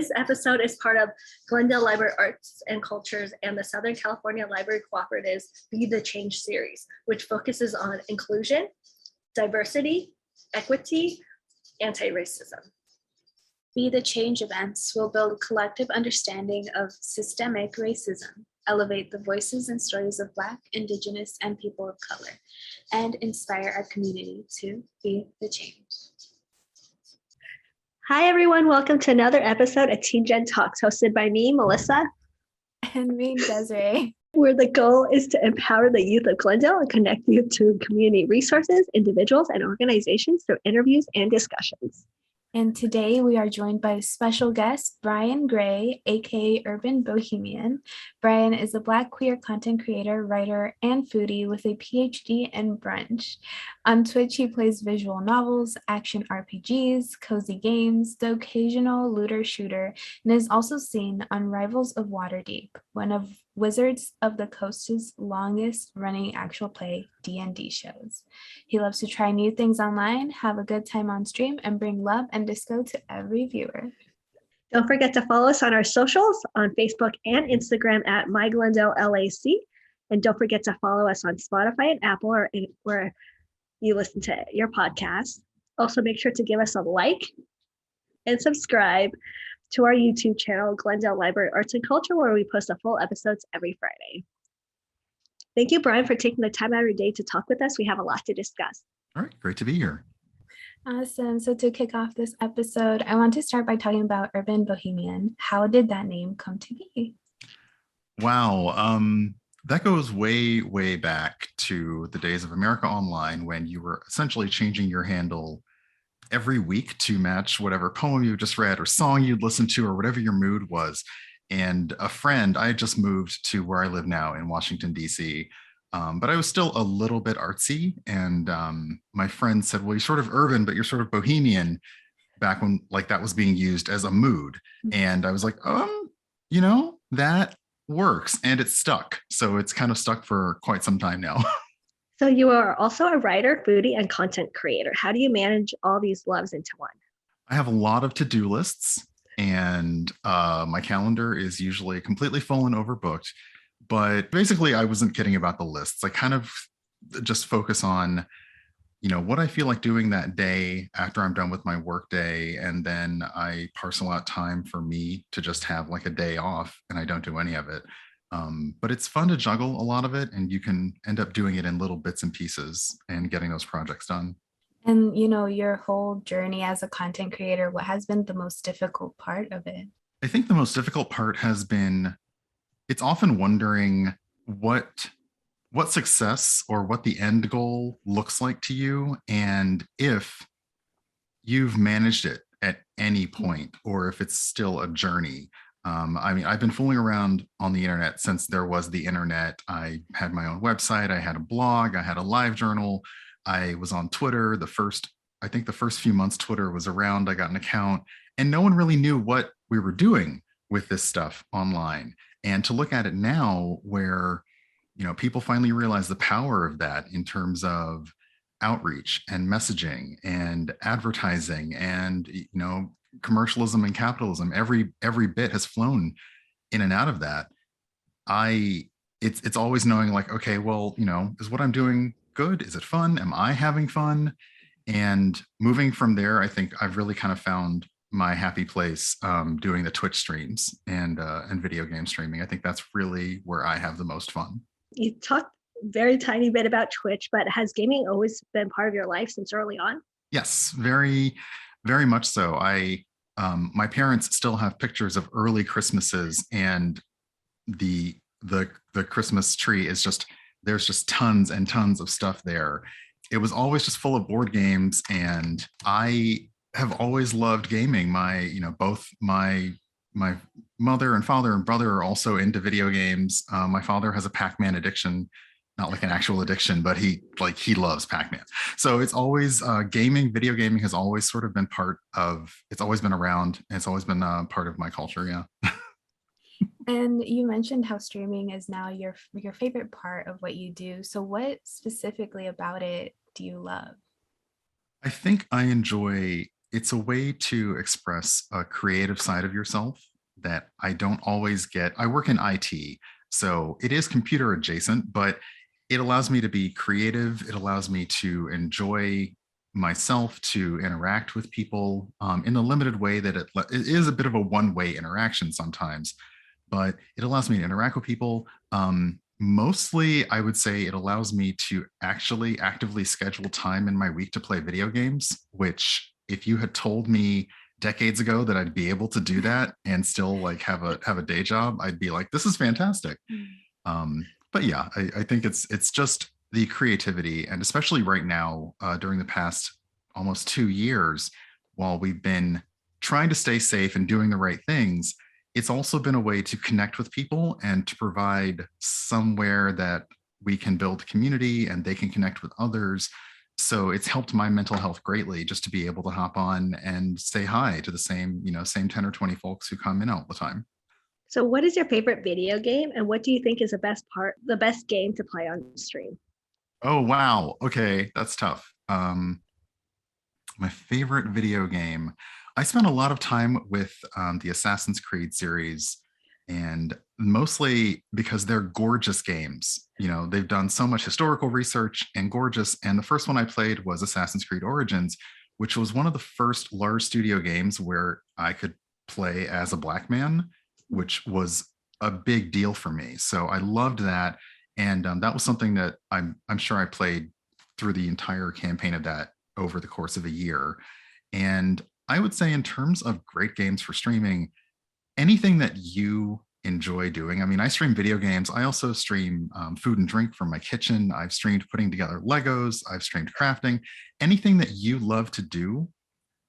This episode is part of Glendale Library Arts and Cultures and the Southern California Library Cooperative's Be the Change series, which focuses on inclusion, diversity, equity, anti-racism. Be the Change events will build collective understanding of systemic racism, elevate the voices and stories of Black, Indigenous, and people of color, and inspire our community to be the change. Hi, everyone. Welcome to another episode of G.E.N Talks, hosted by me, Melissa. And me, Desiree. Where the goal is to empower the youth of Glendale and connect youth to community resources, individuals, and organizations through interviews and discussions. And today we are joined by special guest, Brian Gray, aka Urban Bohemian. Brian is a Black queer content creator, writer, and foodie with a PhD in brunch. On Twitch, he plays visual novels, action RPGs, cozy games, the occasional looter shooter, and is also seen on Rivals of Waterdeep, one of Wizards of the Coast's longest running actual play D&D shows. He loves to try new things online, have a good time on stream, and bring love and disco to every viewer. Don't forget to follow us on our socials on Facebook and Instagram at MyGlendaleLAC. And don't forget to follow us on Spotify and Apple or where you listen to your podcast. Also, make sure to give us a like and subscribe to our YouTube channel, Glendale Library Arts and Culture, where we post the full episodes every Friday. Thank you, Brian, for taking the time out of your day to talk with us. We have a lot to discuss. All right, great to be here. Awesome. So to kick off this episode, I want to start by talking about Urban Bohemian. How did that name come to be? Wow, that goes way, way back to the days of America Online, when you were essentially changing your handle every week to match whatever poem you just read or song you'd listened to or whatever your mood was. And a friend, I had just moved to where I live now in Washington, D.C., but I was still a little bit artsy. And my friend said, well, you're sort of urban, but you're sort of bohemian, back when like that was being used as a mood. And I was like, that works. And it stuck. So it's kind of stuck for quite some time now. So you are also a writer, foodie, and content creator. How do you manage all these loves into one? I have a lot of to-do lists, and my calendar is usually completely full and overbooked. But basically, I wasn't kidding about the lists. I kind of just focus on, what I feel like doing that day after I'm done with my work day. And then I parcel out time for me to just have like a day off, and I don't do any of it. But it's fun to juggle a lot of it, and you can end up doing it in little bits and pieces and getting those projects done. And, your whole journey as a content creator, what has been the most difficult part of it? I think the most difficult part has been, it's often wondering what success or what the end goal looks like to you, and if you've managed it at any point, or if it's still a journey. I've been fooling around on the internet since there was the internet. I had my own website, I had a blog, I had a live journal, I was on Twitter. The first few months Twitter was around, I got an account, and no one really knew what we were doing with this stuff online. And to look at it now, where, people finally realize the power of that in terms of outreach and messaging and advertising and, commercialism and capitalism, every bit has flown in and out of that. It's always knowing like, okay, well, is what I'm doing good? Is it fun? Am I having fun? And moving from there, I think I've really kind of found my happy place doing the Twitch streams and video game streaming. I think that's really where I have the most fun. You talked very tiny bit about Twitch, but has gaming always been part of your life since early on? Yes, very, very much so. My parents still have pictures of early Christmases, and the Christmas tree is there's just tons and tons of stuff there. It was always just full of board games, and I have always loved gaming. Both my mother and father and brother are also into video games. My father has a Pac-Man addiction. Not like an actual addiction, but he loves Pac-Man. So it's always video gaming has always sort of been it's always been around, and it's always been part of my culture. Yeah. And you mentioned how streaming is now your favorite part of what you do. So what specifically about it do you love? I think I enjoy it's a way to express a creative side of yourself that I don't always get. I work in IT, so it is computer adjacent, but it allows me to be creative. It allows me to enjoy myself, to interact with people in a limited way that it is a bit of a one-way interaction sometimes, but it allows me to interact with people. Mostly, I would say it allows me to actually actively schedule time in my week to play video games, which if you had told me decades ago that I'd be able to do that and still like have a day job, I'd be like, this is fantastic. But yeah, I think it's just the creativity, and especially right now, during the past almost 2 years, while we've been trying to stay safe and doing the right things, it's also been a way to connect with people and to provide somewhere that we can build community and they can connect with others. So it's helped my mental health greatly just to be able to hop on and say hi to the same 10 or 20 folks who come in all the time. So what is your favorite video game, and what do you think is the best game to play on stream? Oh, wow. Okay, that's tough. My favorite video game. I spent a lot of time with the Assassin's Creed series, and mostly because they're gorgeous games. They've done so much historical research and gorgeous. And the first one I played was Assassin's Creed Origins, which was one of the first large studio games where I could play as a Black man, which was a big deal for me. So I loved that. And that was something that I'm sure I played through the entire campaign of that over the course of a year. And I would say, in terms of great games for streaming, anything that you enjoy doing. I mean, I stream video games. I also stream food and drink from my kitchen. I've streamed putting together Legos. I've streamed crafting. Anything that you love to do,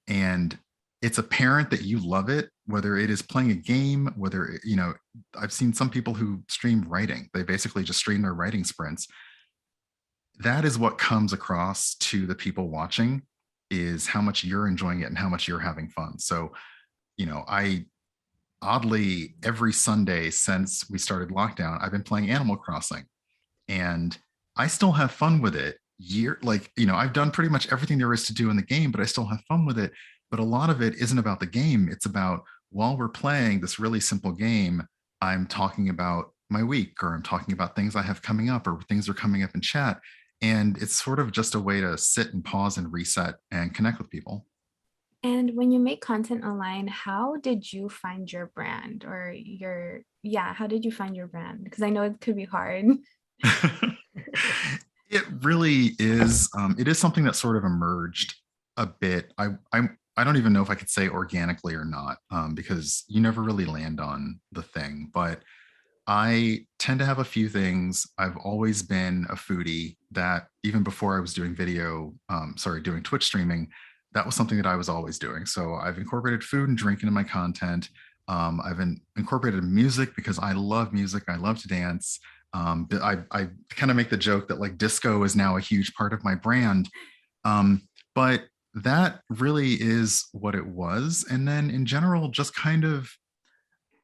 and it's apparent that you love it, whether it is playing a game, whether, I've seen some people who stream writing. They basically just stream their writing sprints. That is what comes across to the people watching, is how much you're enjoying it and how much you're having fun. So, I oddly, every Sunday since we started lockdown, I've been playing Animal Crossing, and I still have fun with it. I've done pretty much everything there is to do in the game, but I still have fun with it. But a lot of it isn't about the game. It's about, while we're playing this really simple game, I'm talking about my week, or I'm talking about things I have coming up, or things are coming up in chat. And it's sort of just a way to sit and pause and reset and connect with people. And when you make content online, how did you find your brand, or how did you find your brand? Because I know it could be hard. It really is. It is something that sort of emerged a bit. I don't even know if I could say organically or not, because you never really land on the thing. But I tend to have a few things. I've always been a foodie. That even before I was doing doing Twitch streaming, that was something that I was always doing. So I've incorporated food and drink into my content. I've incorporated music because I love music. I love to dance. I kind of make the joke that like disco is now a huge part of my brand. But that really is what it was. And then in general, just kind of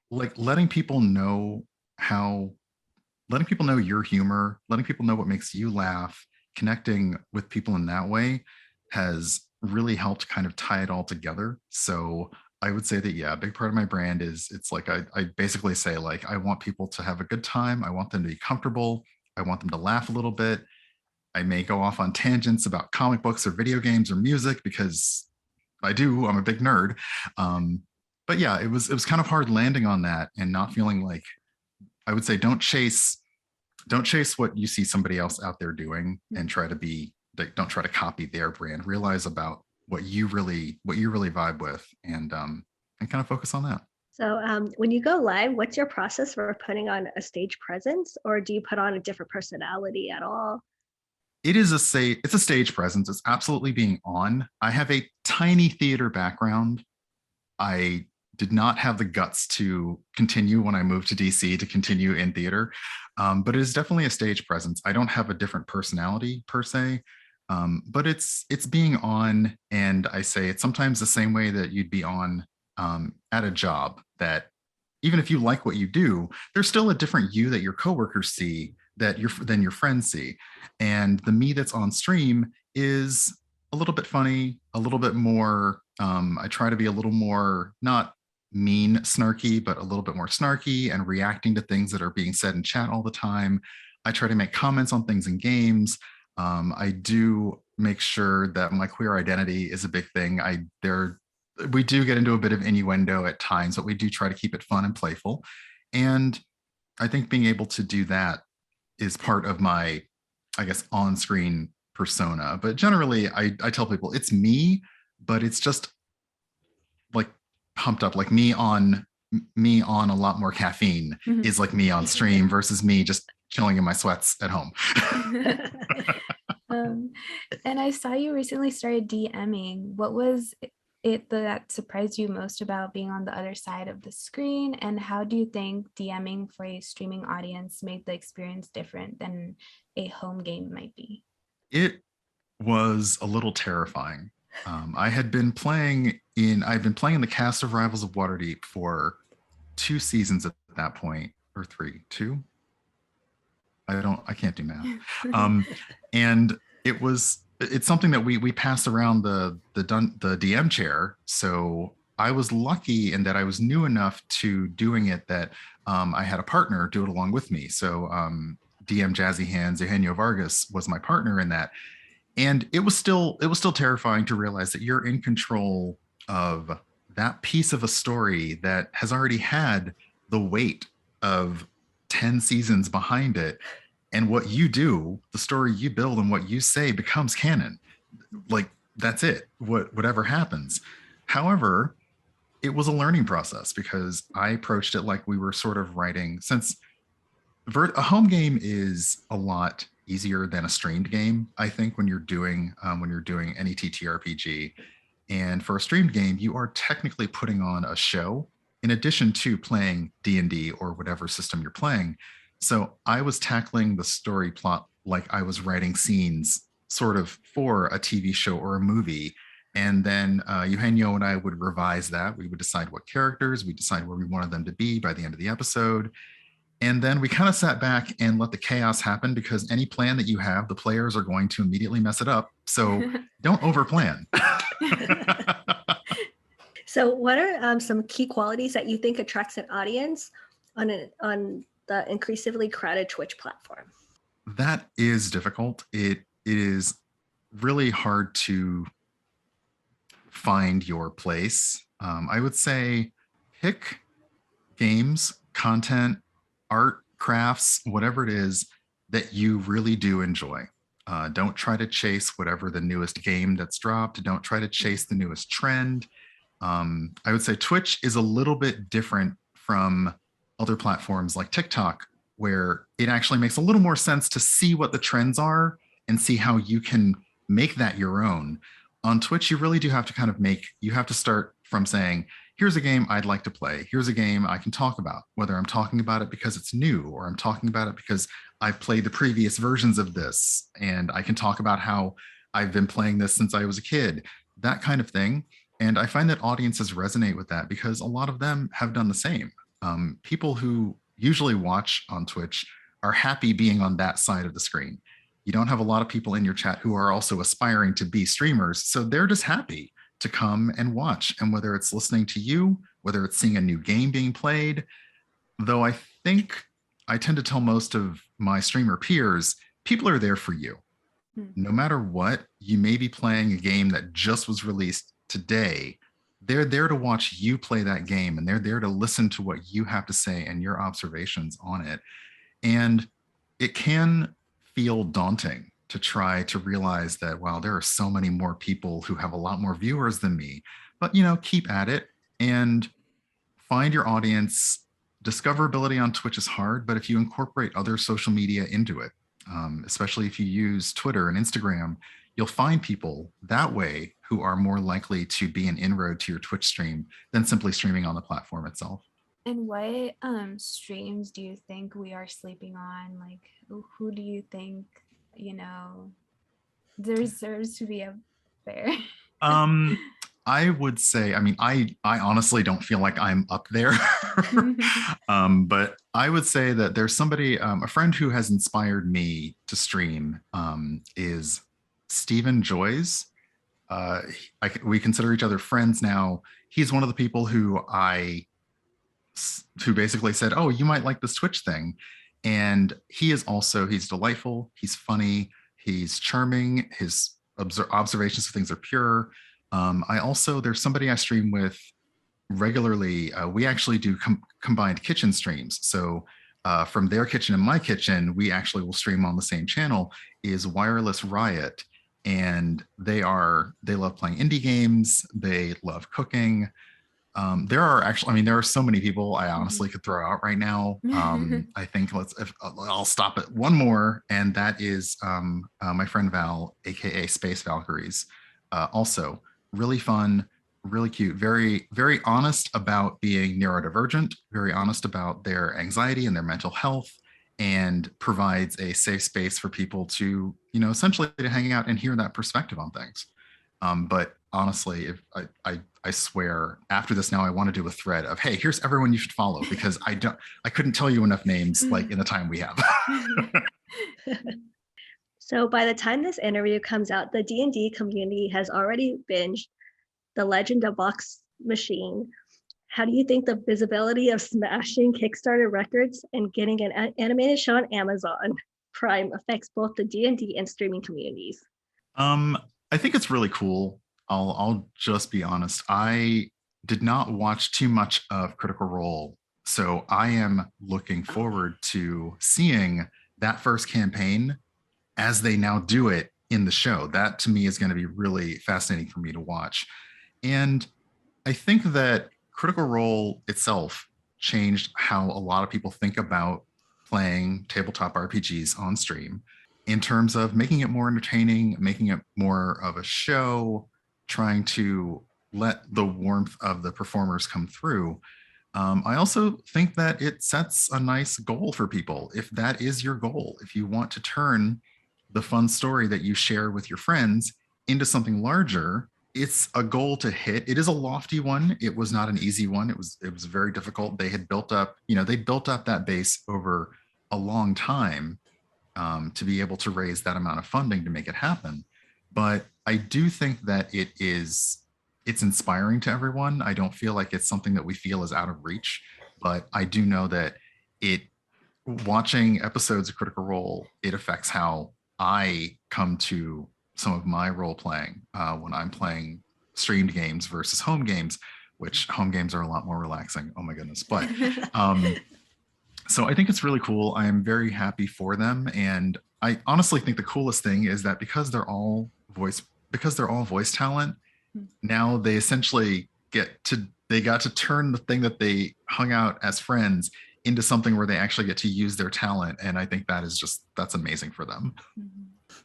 like letting people know your humor, letting people know what makes you laugh, connecting with people in that way has really helped kind of tie it all together. So I would say that, yeah, a big part of my brand is, it's like I basically say, like, I want people to have a good time. I want them to be comfortable. I want them to laugh a little bit. I may go off on tangents about comic books or video games or music because I'm a big nerd. But yeah, it was kind of hard landing on that and not feeling like, I would say, don't chase what you see somebody else out there doing and don't try to copy their brand. Realize about what you really vibe with, and kind of focus on that. So when you go live, what's your process for putting on a stage presence, or do you put on a different personality at all? It's a stage presence. It's absolutely being on. I have a tiny theater background. I did not have the guts to continue when I moved to DC to continue in theater, but it is definitely a stage presence. I don't have a different personality per se, but it's being on. And I say it's sometimes the same way that you'd be on at a job, that even if you like what you do, there's still a different you that your coworkers see than your friends see. And the me that's on stream is a little bit funny, a little bit more. I try to be a little more not mean snarky, but a little bit more snarky and reacting to things that are being said in chat all the time. I try to make comments on things in games. I do make sure that my queer identity is a big thing. We do get into a bit of innuendo at times, but we do try to keep it fun and playful. And I think being able to do that is part of my, I guess, on-screen persona. But generally, I tell people it's me, but it's just like pumped up, like me on a lot more caffeine is like me on stream versus me just chilling in my sweats at home. And I saw you recently started DMing. What was it that surprised you most about being on the other side of the screen? And how do you think DMing for a streaming audience made the experience different than a home game might be? It was a little terrifying. I've been playing in the cast of Rivals of Waterdeep for 2 seasons at that point, or 3, 2. I can't do math. And it's something that we passed around the DM chair. So I was lucky in that I was new enough to doing it that I had a partner do it along with me. So DM Jazzy Hands Eugenio Vargas was my partner in that. And it was still terrifying to realize that you're in control of that piece of a story that has already had the weight of 10 seasons behind it. And what you do, the story you build and what you say becomes canon. Like, that's it, whatever happens. However, it was a learning process because I approached it like we were sort of writing, since a home game is a lot easier than a streamed game, I think, when you're doing any TTRPG. And for a streamed game, you are technically putting on a show in addition to playing D&D or whatever system you're playing. So I was tackling the story plot like I was writing scenes sort of for a TV show or a movie. And then Eugenio and I would revise that. We would decide what characters, we decide where we wanted them to be by the end of the episode. And then we kind of sat back and let the chaos happen, because any plan that you have, the players are going to immediately mess it up. So don't overplan. So what are some key qualities that you think attracts an audience on the increasingly crowded Twitch platform? That is difficult. It is really hard to find your place. I would say pick games, content, art, crafts, whatever it is that you really do enjoy. Don't try to chase whatever the newest game that's dropped. Don't try to chase the newest trend. I would say Twitch is a little bit different from other platforms like TikTok, where it actually makes a little more sense to see what the trends are and see how you can make that your own. On Twitch, you really do have to you have to start from saying, here's a game I'd like to play. Here's a game I can talk about, whether I'm talking about it because it's new or I'm talking about it because I've played the previous versions of this and I can talk about how I've been playing this since I was a kid, that kind of thing. And I find that audiences resonate with that because a lot of them have done the same. People who usually watch on Twitch are happy being on that side of the screen. You don't have a lot of people in your chat who are also aspiring to be streamers, so they're just happy to come and watch. And whether it's listening to you, whether it's seeing a new game being played, though I think I tend to tell most of my streamer peers, people are there for you. No matter what, you may be playing a game that just was released today. They're there to watch you play that game, and they're there to listen to what you have to say and your observations on it. And it can feel daunting to try to realize that, wow, there are so many more people who have a lot more viewers than me. But, keep at it and find your audience. Discoverability on Twitch is hard, but if you incorporate other social media into it, especially if you use Twitter and Instagram, you'll find people that way who are more likely to be an inroad to your Twitch stream than simply streaming on the platform itself. And what streams do you think we are sleeping on? Like, who do you think, deserves to be up there? I would say, I honestly don't feel like I'm up there. But I would say that there's somebody, a friend who has inspired me to stream is Stephen Joyce. we consider each other friends now. He's one of the people who who basically said, "Oh, you might like this Twitch thing," and he's delightful. He's funny. He's charming. His observations of things are pure. There's somebody I stream with regularly. We actually do combined kitchen streams. So from their kitchen and my kitchen, we actually will stream on the same channel. Is Wireless Riot, and they love playing indie games. They love cooking. There are so many people I honestly could throw out right now. I think I'll stop at one more, and that is my friend Val, aka Space Valkyries. Also, really fun, really cute, very, very honest about being neurodivergent, very honest about their anxiety and their mental health, and provides a safe space for people to, essentially to hang out and hear that perspective on things. But honestly, if I swear after this now I want to do a thread of, hey, here's everyone you should follow, because I couldn't tell you enough names like in the time we have. So by the time this interview comes out, the D&D community has already binged The Legend of Vox Machine. How do you think the visibility of smashing Kickstarter records and getting an animated show on Amazon Prime affects both the D&D and streaming communities? I think it's really cool. I'll just be honest. I did not watch too much of Critical Role, so I am looking forward to seeing that first campaign as they now do it in the show. That to me is going to be really fascinating for me to watch. And I think that Critical Role itself changed how a lot of people think about playing tabletop RPGs on stream, in terms of making it more entertaining, making it more of a show, trying to let the warmth of the performers come through. I also think that it sets a nice goal for people. If that is your goal, if you want to turn the fun story that you share with your friends into something larger, it's a goal to hit. It is a lofty one. It was not an easy one. It was very difficult. They had built up that base over a long time to be able to raise that amount of funding to make it happen. But I do think that it's inspiring to everyone. I don't feel like it's something that we feel is out of reach, but I do know that watching episodes of Critical Role, it affects how I come to some of my role playing when I'm playing streamed games versus home games, which home games are a lot more relaxing. Oh my goodness. But so I think it's really cool. I am very happy for them. And I honestly think the coolest thing is that because they're all voice talent, now they essentially got to turn the thing that they hung out as friends into something where they actually get to use their talent. And I think that's amazing for them.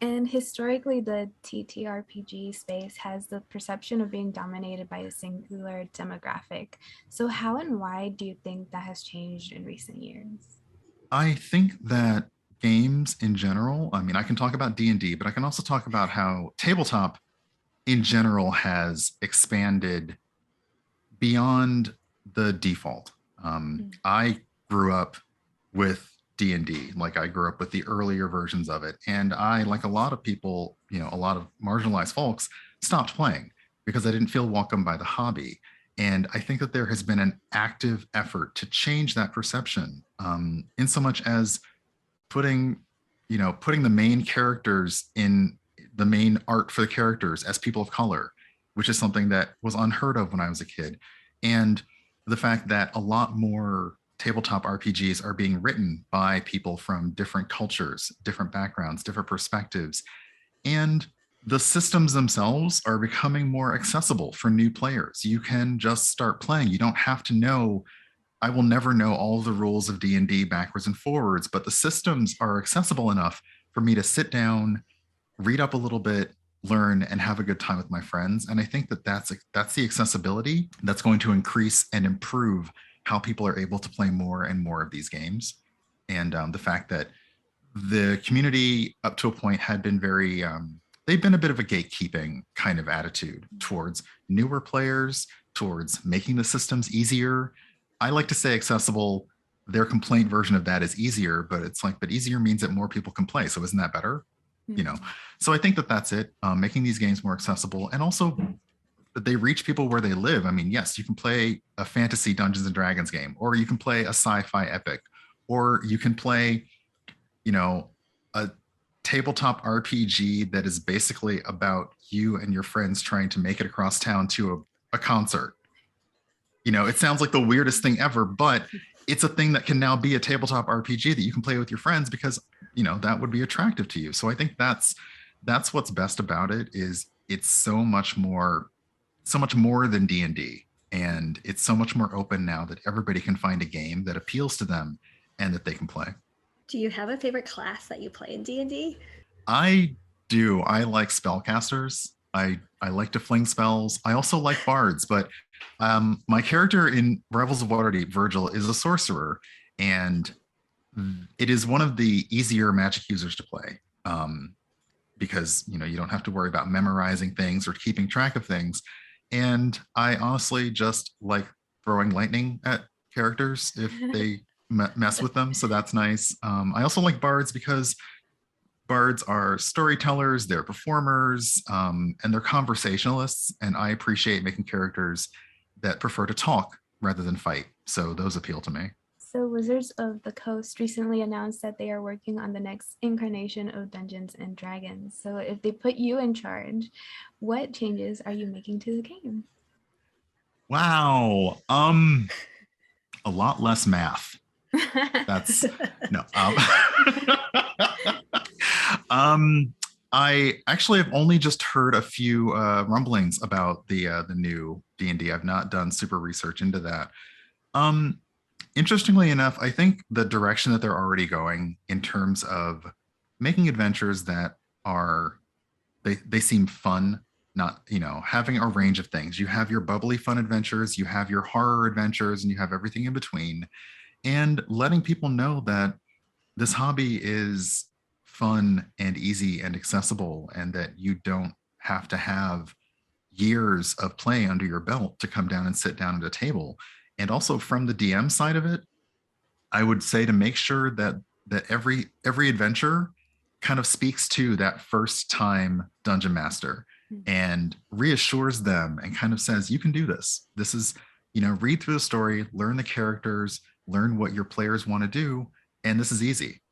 And historically, the TTRPG space has the perception of being dominated by a singular demographic. So how and why do you think that has changed in recent years? I think that games in general, I mean, I can talk about D&D, but I can also talk about how tabletop in general has expanded beyond the default. I grew up with D&D, like I grew up with the earlier versions of it. And I, like a lot of people, a lot of marginalized folks, stopped playing because I didn't feel welcome by the hobby. And I think that there has been an active effort to change that perception, in so much as putting the main characters in the main art for the characters as people of color, which is something that was unheard of when I was a kid. And the fact that a lot more tabletop RPGs are being written by people from different cultures, different backgrounds, different perspectives. And the systems themselves are becoming more accessible for new players. You can just start playing. You don't have to know. I will never know all the rules of D&D backwards and forwards, but the systems are accessible enough for me to sit down, read up a little bit, learn, and have a good time with my friends. And I think that that's the accessibility that's going to increase and improve how people are able to play more and more of these games. And the fact that the community up to a point had been they've been a bit of a gatekeeping kind of attitude towards newer players, towards making the systems easier. I like to say accessible. Their complaint version of that is easier, but it's like, but easier means that more people can play. So isn't that better? you know. So I think that that's it, making these games more accessible, and also that they reach people where they live. I mean, yes, you can play a fantasy Dungeons and Dragons game, or you can play a sci-fi epic, or you can play, you know, a tabletop RPG that is basically about you and your friends trying to make it across town to a concert. You know, it sounds like the weirdest thing ever, but it's a thing that can now be a tabletop RPG that you can play with your friends because, you know, that would be attractive to you. So I think that's what's best about it, is it's so much more than D&D, and it's so much more open now that everybody can find a game that appeals to them and that they can play. Do you have a favorite class that you play in D&D? I do. I like spellcasters. I like to fling spells. I also like bards, but my character in Rivals of Waterdeep, Virgil, is a sorcerer, and it is one of the easier magic users to play, because, you know, you don't have to worry about memorizing things or keeping track of things. And I honestly just like throwing lightning at characters if they mess with them. So that's nice. I also like bards because bards are storytellers, they're performers, and they're conversationalists. And I appreciate making characters that prefer to talk rather than fight. So those appeal to me. So Wizards of the Coast recently announced that they are working on the next incarnation of Dungeons and Dragons. So if they put you in charge, what changes are you making to the game? Wow. A lot less math. That's no. I actually have only just heard a few rumblings about the new D&D. I've not done super research into that. Interestingly enough, I think the direction that they're already going in terms of making adventures that are they seem fun, not, you know, having a range of things. You have your bubbly fun adventures, you have your horror adventures, and you have everything in between, and letting people know that this hobby is fun and easy and accessible, and that you don't have to have years of play under your belt to come down and sit down at a table. And also from the DM side of it, I would say to make sure that every adventure kind of speaks to that first time dungeon master and reassures them and kind of says, you can do this. This is, you know, read through the story, learn the characters, learn what your players want to do, and this is easy.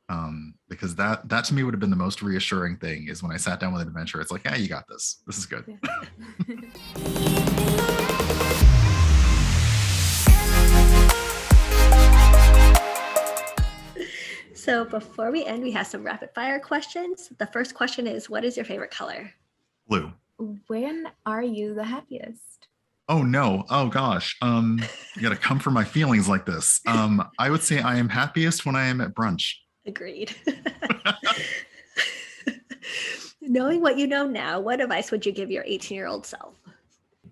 Because that to me would have been the most reassuring thing, is when I sat down with an adventure, it's like, yeah, you got this. This is good. So before we end, we have some rapid fire questions. The first question is, what is your favorite color? Blue. When are you the happiest? Oh no. Oh gosh. You gotta come for my feelings like this. I would say I am happiest when I am at brunch. Agreed. Knowing what you know now, what advice would you give your 18-year-old self?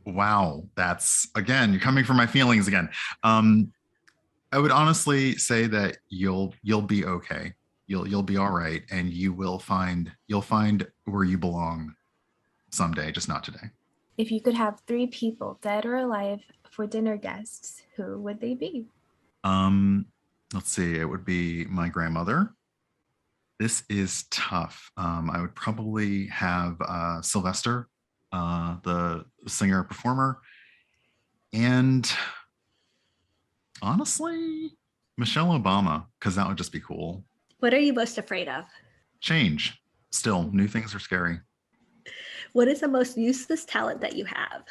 Wow. That's, again, you're coming for my feelings again. I would honestly say that you'll be okay. You'll be all right, and you'll find where you belong someday, just not today. If you could have 3 people, dead or alive, for dinner guests, who would they be? Let's see. It would be my grandmother. This is tough. I would probably have Sylvester, the singer performer, and honestly, Michelle Obama, because that would just be cool. What are you most afraid of? Change. Still, new things are scary. What is the most useless talent that you have?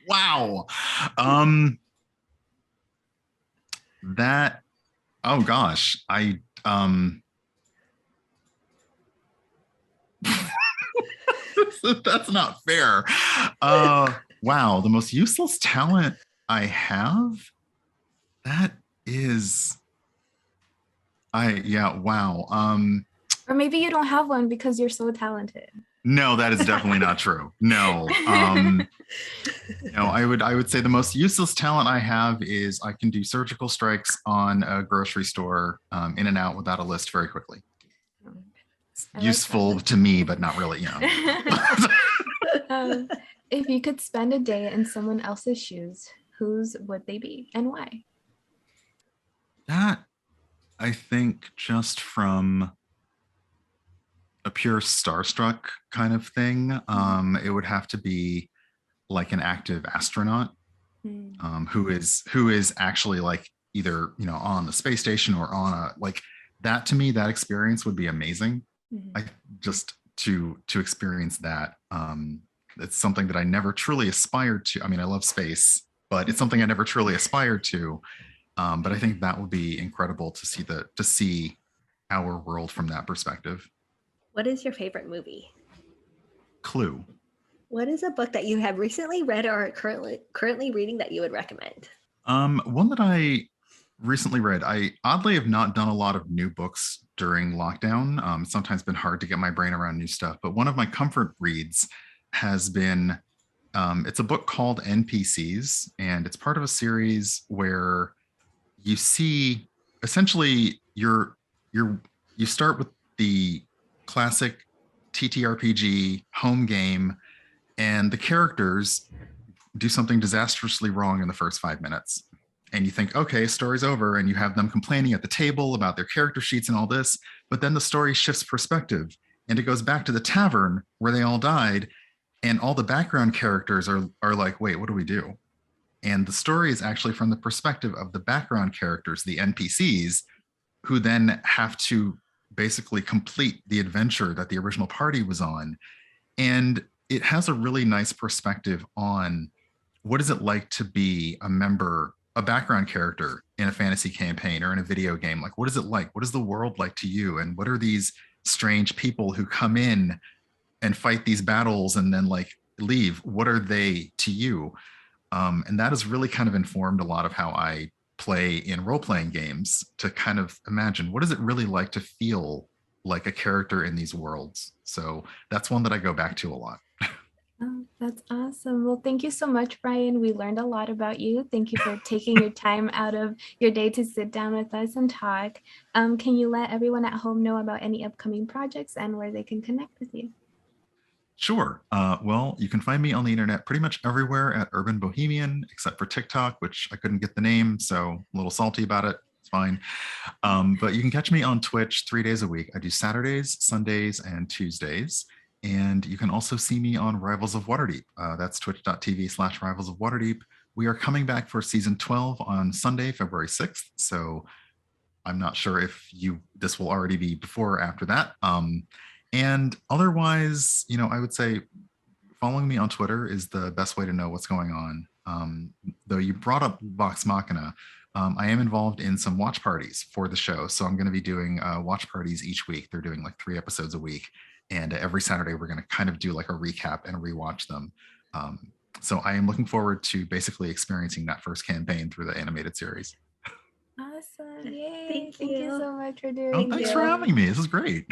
Wow. That, oh gosh, that's not fair. Wow, the most useless talent I have, that is, wow. Or maybe you don't have one because you're so talented. No, that is definitely not true. No. No, I would say the most useless talent I have is I can do surgical strikes on a grocery store, in and out without a list very quickly. Useful to me, but not really, you know. If you could spend a day in someone else's shoes, whose would they be and why? That I think just from a pure starstruck kind of thing, it would have to be like an active astronaut who is actually like either on the space station or on a like that. To me, that experience would be amazing. I just to experience that. It's something that I never truly aspired to. I mean, I love space, but it's something I never truly aspired to. But I think that would be incredible to see our world from that perspective. What is your favorite movie? Clue. What is a book that you have recently read or are currently reading that you would recommend? One that I recently read. I oddly have not done a lot of new books during lockdown. It's sometimes been hard to get my brain around new stuff, but one of my comfort reads has been it's a book called NPCs, and it's part of a series where you see essentially you start with the classic TTRPG home game, and the characters do something disastrously wrong in the first 5 minutes. And you think, okay, story's over, and you have them complaining at the table about their character sheets and all this. But then the story shifts perspective, and it goes back to the tavern where they all died, and all the background characters are like, wait, what do we do? And the story is actually from the perspective of the background characters, the NPCs, who then have to basically complete the adventure that the original party was on. And it has a really nice perspective on what is it like to be a background character in a fantasy campaign or in a video game. Like, what is it like? What is the world like to you? And what are these strange people who come in and fight these battles and then like leave? What are they to you? And that has really kind of informed a lot of how I play in role-playing games, to kind of imagine what is it really like to feel like a character in these worlds. So that's one that I go back to a lot. Oh, that's awesome. Well, thank you so much, Brian. We learned a lot about you. Thank you for taking your time out of your day to sit down with us and talk. Can you let everyone at home know about any upcoming projects and where they can connect with you? Sure. Well, you can find me on the internet pretty much everywhere at Urban Bohemian, except for TikTok, which I couldn't get the name, so a little salty about it. It's fine. But you can catch me on Twitch 3 days a week. I do Saturdays, Sundays, and Tuesdays. And you can also see me on Rivals of Waterdeep. That's twitch.tv/Rivals of Waterdeep. We are coming back for season 12 on Sunday, February 6th. So I'm not sure if this will already be before or after that. And otherwise, I would say following me on Twitter is the best way to know what's going on. Though you brought up Vox Machina, I am involved in some watch parties for the show. So I'm going to be doing watch parties each week. They're doing like 3 episodes a week. And every Saturday, we're going to kind of do like a recap and rewatch them. So I am looking forward to basically experiencing that first campaign through the animated series. Awesome. Yay. Thank Thank you you. so much for doing Oh, thanks for having me. This is great.